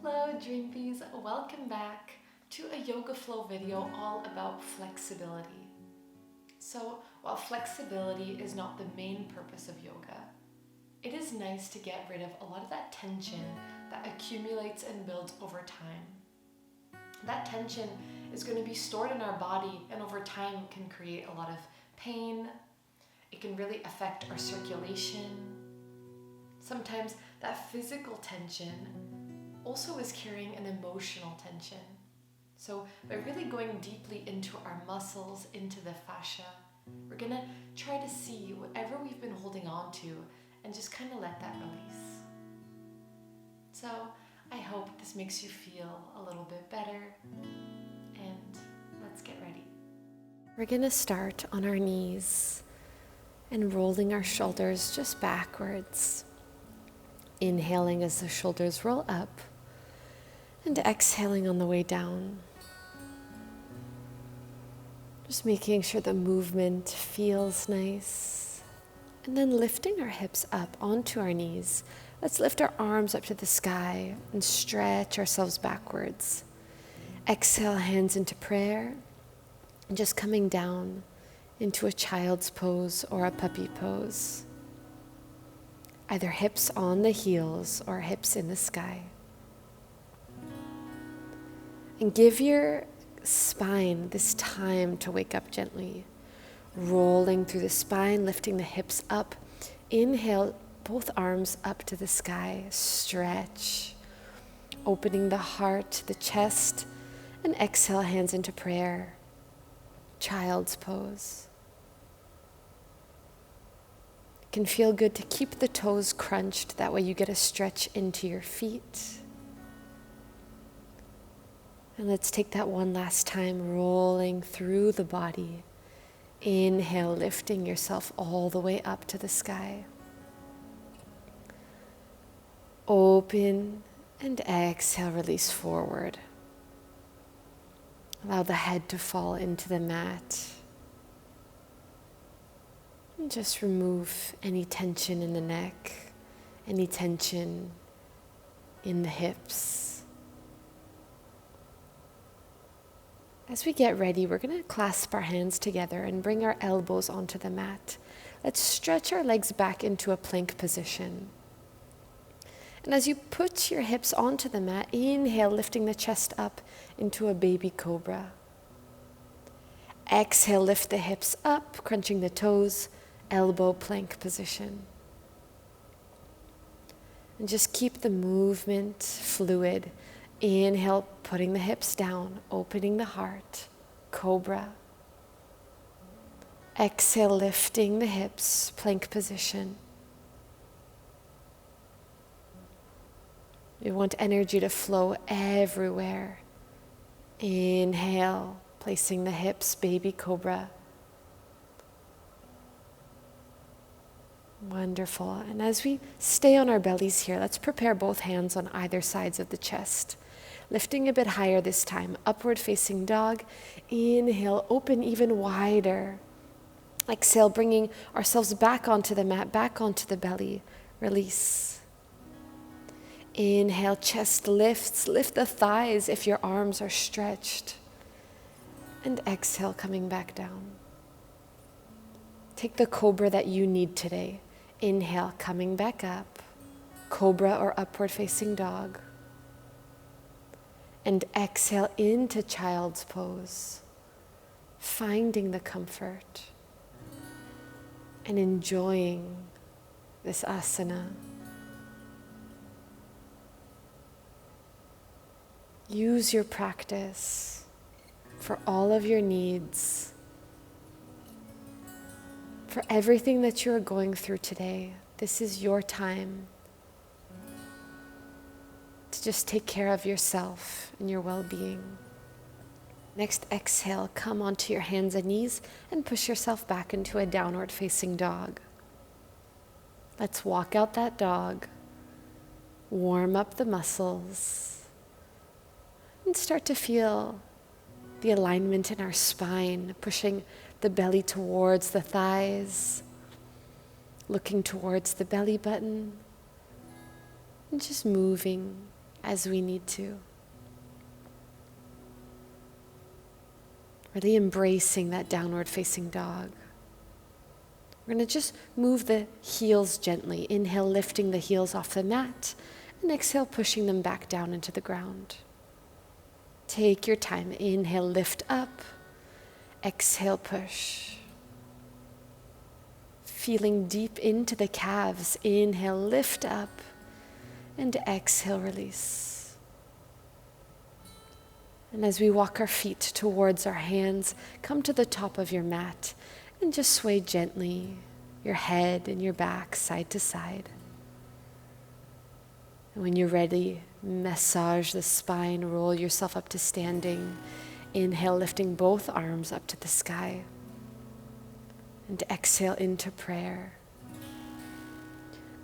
Hello Dream Bees, welcome back to a yoga flow video all about flexibility. So while flexibility is not the main purpose of yoga, it is nice to get rid of a lot of that tension that accumulates and builds over time. That tension is going to be stored in our body and over time can create a lot of pain. It can really affect our circulation. Sometimes that physical tension also is carrying an emotional tension. So by really going deeply into our muscles, into the fascia, we're gonna try to see whatever we've been holding on to and just kind of let that release. So I hope this makes you feel a little bit better, and let's get ready. We're gonna start on our knees and rolling our shoulders just backwards. Inhaling as the shoulders roll up and exhaling on the way down. Just making sure the movement feels nice. And then lifting our hips up onto our knees. Let's lift our arms up to the sky and stretch ourselves backwards. Exhale, hands into prayer. And just coming down into a child's pose or a puppy pose. Either hips on the heels or hips in the sky. And give your spine this time to wake up gently. Rolling through the spine, lifting the hips up. Inhale, both arms up to the sky. Stretch. Opening the heart, the chest. And exhale, hands into prayer. Child's pose. It can feel good to keep the toes crunched. That way you get a stretch into your feet. And let's take that one last time, rolling through the body. Inhale, lifting yourself all the way up to the sky. Open and exhale, release forward. Allow the head to fall into the mat. And just remove any tension in the neck, any tension in the hips. As we get ready, we're going to clasp our hands together and bring our elbows onto the mat. Let's stretch our legs back into a plank position. And as you put your hips onto the mat, inhale, lifting the chest up into a baby cobra. Exhale, lift the hips up, crunching the toes, elbow plank position. And just keep the movement fluid. Inhale, putting the hips down, opening the heart, cobra. Exhale, lifting the hips, plank position. We want energy to flow everywhere. Inhale, placing the hips, baby cobra. Wonderful. And as we stay on our bellies here, let's prepare both hands on either sides of the chest. Lifting a bit higher this time, upward facing dog. Inhale, open even wider. Exhale, bringing ourselves back onto the mat, back onto the belly. Release. Inhale, chest lifts. Lift the thighs if your arms are stretched. And exhale, coming back down. Take the cobra that you need today. Inhale, coming back up. Cobra or upward facing dog. And exhale into child's pose, finding the comfort and enjoying this asana. Use your practice for all of your needs, for everything that you're going through today. This is your time to just take care of yourself and your well-being. Next, exhale, come onto your hands and knees and push yourself back into a downward facing dog. Let's walk out that dog, warm up the muscles, and start to feel the alignment in our spine, pushing the belly towards the thighs, looking towards the belly button, and just moving as we need to. Really embracing that downward facing dog. We're going to just move the heels gently. Inhale, lifting the heels off the mat, and exhale, pushing them back down into the ground. Take your time. Inhale, lift up. Exhale, push. Feeling deep into the calves. Inhale, lift up, and exhale, release. And as we walk our feet towards our hands, come to the top of your mat and just sway gently your head and your back side to side. And when you're ready, massage the spine, roll yourself up to standing. Inhale, lifting both arms up to the sky. And exhale into prayer.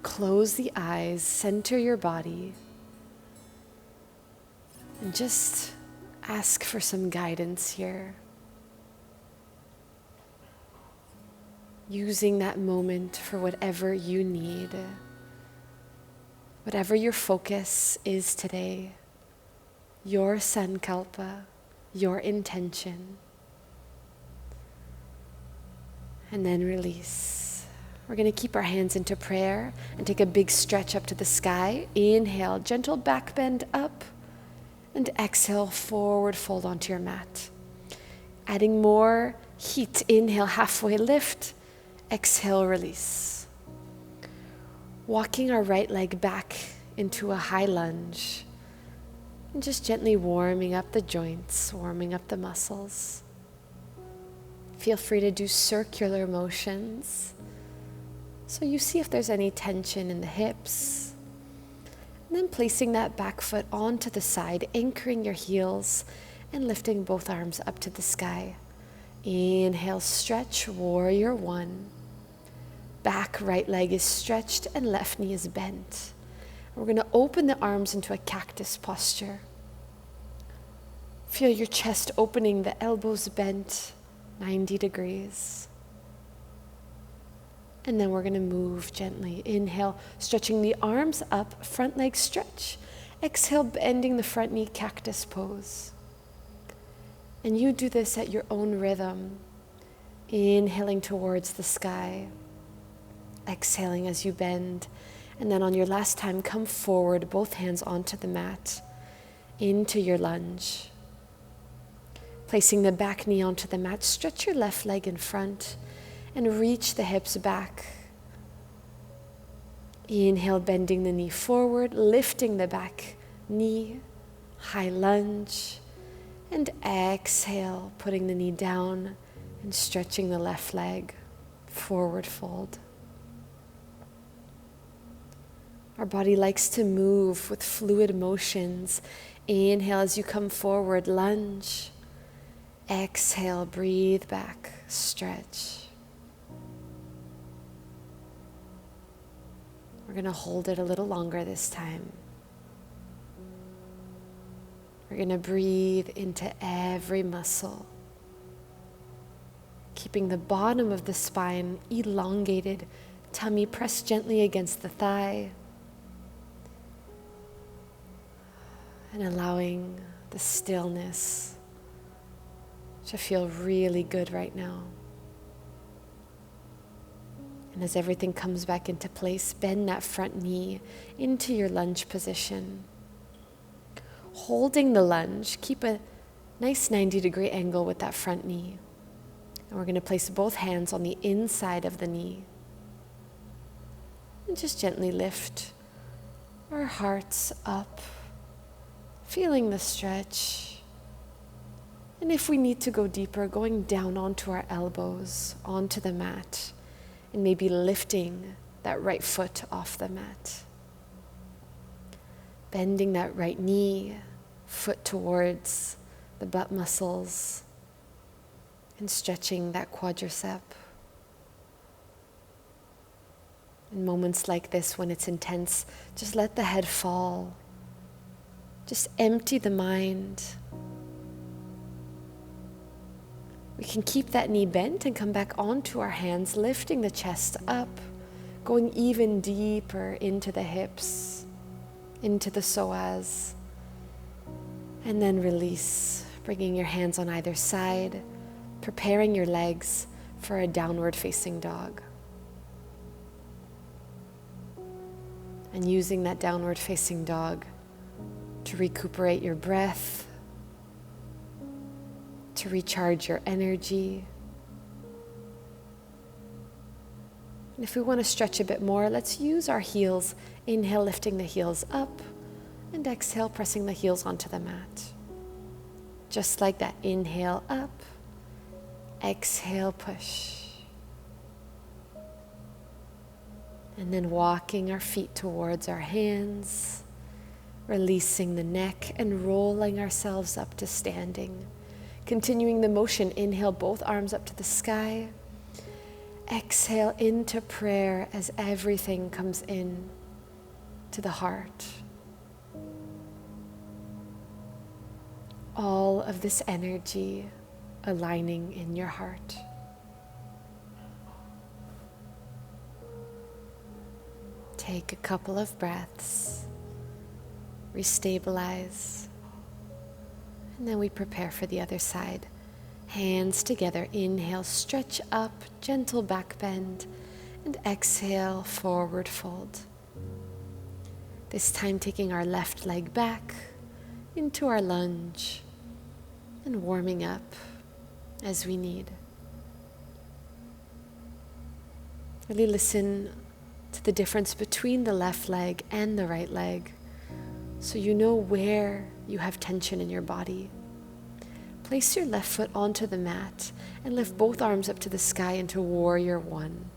Close the eyes, center your body, and just ask for some guidance here. Using that moment for whatever you need, whatever your focus is today, your sankalpa, your intention. And then release. We're going to keep our hands into prayer and take a big stretch up to the sky. Inhale, gentle back bend up, and exhale, forward fold onto your mat. Adding more heat. Inhale, halfway lift. Exhale, release. Walking our right leg back into a high lunge. And just gently warming up the joints, warming up the muscles. Feel free to do circular motions. So you see if there's any tension in the hips. And then placing that back foot onto the side, anchoring your heels and lifting both arms up to the sky. Inhale, stretch, warrior one. Back right leg is stretched and left knee is bent. We're going to open the arms into a cactus posture. Feel your chest opening, the elbows bent 90 degrees. And then we're going to move gently. Inhale, stretching the arms up, front leg stretch. Exhale, bending the front knee, cactus pose. And you do this at your own rhythm. Inhaling towards the sky. Exhaling as you bend. And then on your last time, come forward, both hands onto the mat, into your lunge. Placing the back knee onto the mat, stretch your left leg in front and reach the hips back. Inhale, bending the knee forward, lifting the back knee, high lunge. And exhale, putting the knee down and stretching the left leg, forward fold. Our body likes to move with fluid motions. Inhale as you come forward, lunge. Exhale, breathe back, stretch. We're going to hold it a little longer this time. We're going to breathe into every muscle, keeping the bottom of the spine elongated, tummy pressed gently against the thigh. And allowing the stillness to feel really good right now. And as everything comes back into place, bend that front knee into your lunge position. Holding the lunge, keep a nice 90-degree angle with that front knee. And we're going to place both hands on the inside of the knee. And just gently lift our hearts up. Feeling the stretch. And if we need to go deeper, going down onto our elbows, onto the mat, and maybe lifting that right foot off the mat. Bending that right knee, foot towards the butt muscles, and stretching that quadricep. In moments like this, when it's intense, just let the head fall. Just empty the mind. We can keep that knee bent and come back onto our hands, lifting the chest up, going even deeper into the hips. into the psoas. And then release, bringing your hands on either side, preparing your legs for a downward facing dog. And using that downward facing dog to recuperate your breath, to recharge your energy. And if we want to stretch a bit more, let's use our heels. Inhale, lifting the heels up, and exhale, pressing the heels onto the mat. Just like that, inhale up, exhale, push. And then walking our feet towards our hands, releasing the neck and rolling ourselves up to standing. Continuing the motion, inhale both arms up to the sky. Exhale into prayer as everything comes in to the heart. All of this energy aligning in your heart. Take a couple of breaths, restabilize, and then we prepare for the other side. Hands together, inhale, stretch up, gentle back bend, and exhale, forward fold. This time taking our left leg back into our lunge and warming up as we need. Really listen to the difference between the left leg and the right leg, so you know where you have tension in your body. Place your left foot onto the mat and lift both arms up to the sky into warrior one.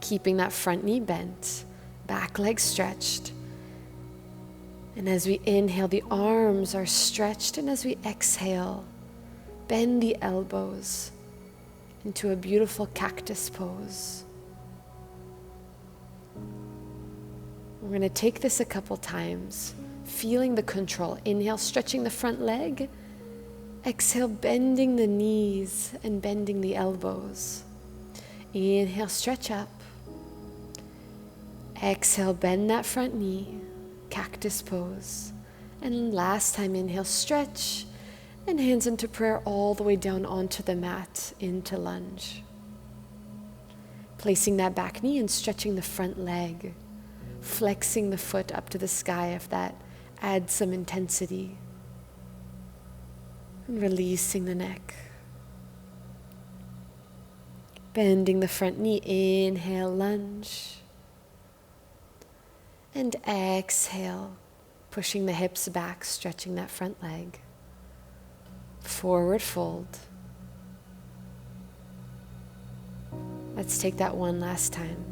Keeping that front knee bent, back leg stretched. And as we inhale, the arms are stretched, and as we exhale, bend the elbows into a beautiful cactus pose. We're going to take this a couple times, feeling the control. Inhale, stretching the front leg. Exhale, bending the knees and bending the elbows. Inhale, stretch up. Exhale, bend that front knee, cactus pose. And last time, inhale, stretch, and hands into prayer all the way down onto the mat, into lunge. Placing that back knee and stretching the front leg. Flexing the foot up to the sky if that adds some intensity. And releasing the neck. Bending the front knee, inhale, lunge. And exhale, pushing the hips back, stretching that front leg. Forward fold. Let's take that one last time.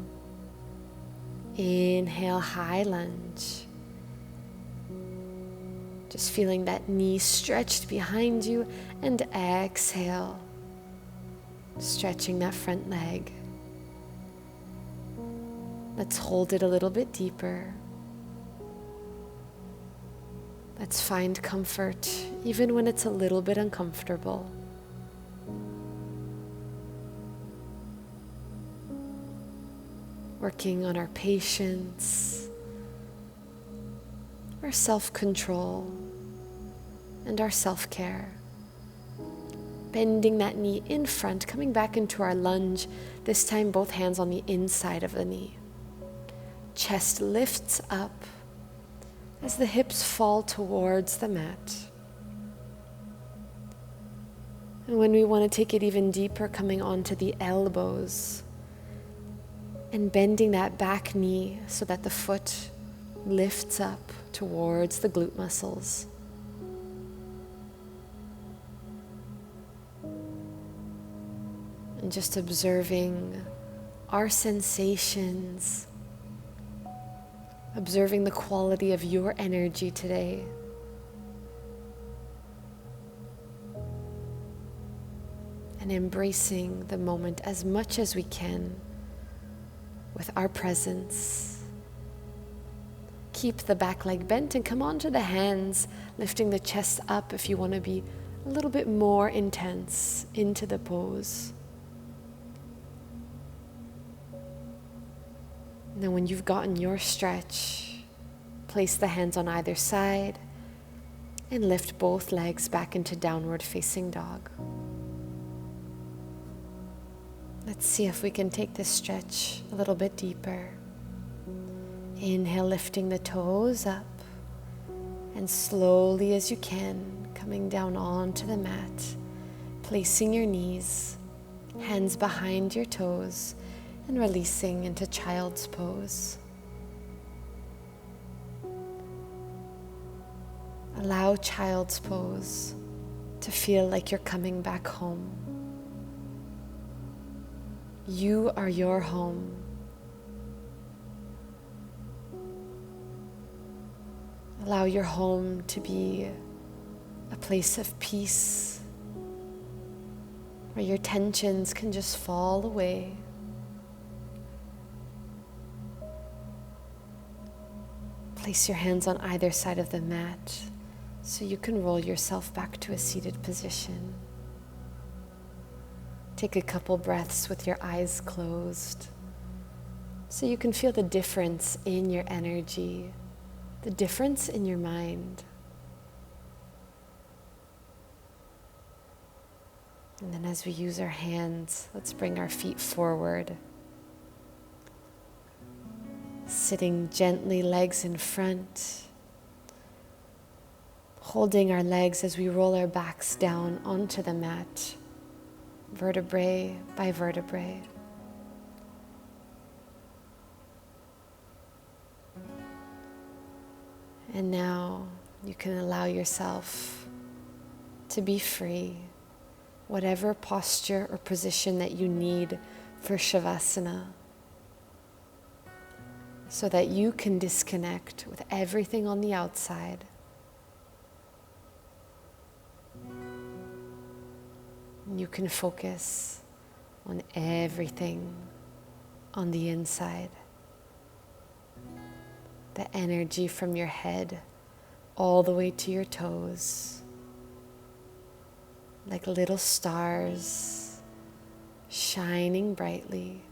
Inhale, high lunge. Just feeling that knee stretched behind you, and exhale, stretching that front leg. Let's hold it a little bit deeper. Let's find comfort, even when it's a little bit uncomfortable. Working on our patience, our self-control, and our self-care. Bending that knee in front, coming back into our lunge, this time both hands on the inside of the knee. Chest lifts up as the hips fall towards the mat. And when we want to take it even deeper, coming onto the elbows and bending that back knee so that the foot lifts up towards the glute muscles. And just observing our sensations, observing the quality of your energy today. And embracing the moment as much as we can with our presence. Keep the back leg bent and come onto the hands, lifting the chest up if you want to be a little bit more intense into the pose. And then when you've gotten your stretch, place the hands on either side and lift both legs back into downward facing dog. Let's see if we can take this stretch a little bit deeper. Inhale, lifting the toes up, and slowly as you can, coming down onto the mat, placing your knees, hands behind your toes, and releasing into child's pose. Allow child's pose to feel like you're coming back home. You are your home. Allow your home to be a place of peace, where your tensions can just fall away. Place your hands on either side of the mat so you can roll yourself back to a seated position. Take a couple breaths with your eyes closed so you can feel the difference in your energy, the difference in your mind. And then as we use our hands, let's bring our feet forward. Sitting gently, legs in front. Holding our legs as we roll our backs down onto the mat, vertebrae by vertebrae. And now you can allow yourself to be free, whatever posture or position that you need for Shavasana, so that you can disconnect with everything on the outside. You can focus on everything on the inside. The energy from your head all the way to your toes, like little stars shining brightly.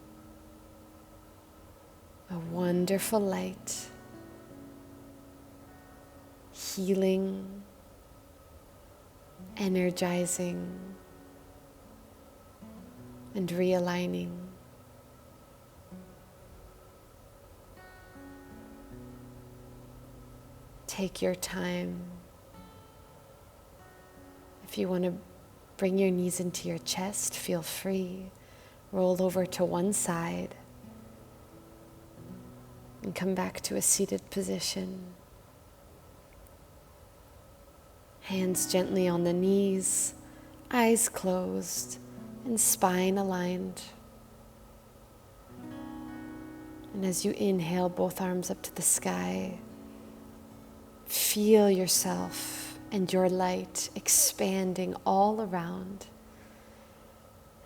A wonderful light, healing, energizing, and realigning. Take your time. If you want to bring your knees into your chest, feel free. Roll over to one side and come back to a seated position. Hands gently on the knees, eyes closed, and spine aligned. And as you inhale, both arms up to the sky, feel yourself and your light expanding all around.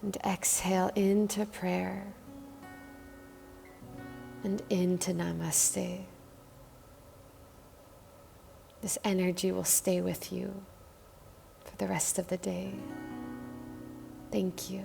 And exhale into prayer and into Namaste. This energy will stay with you for the rest of the day. Thank you.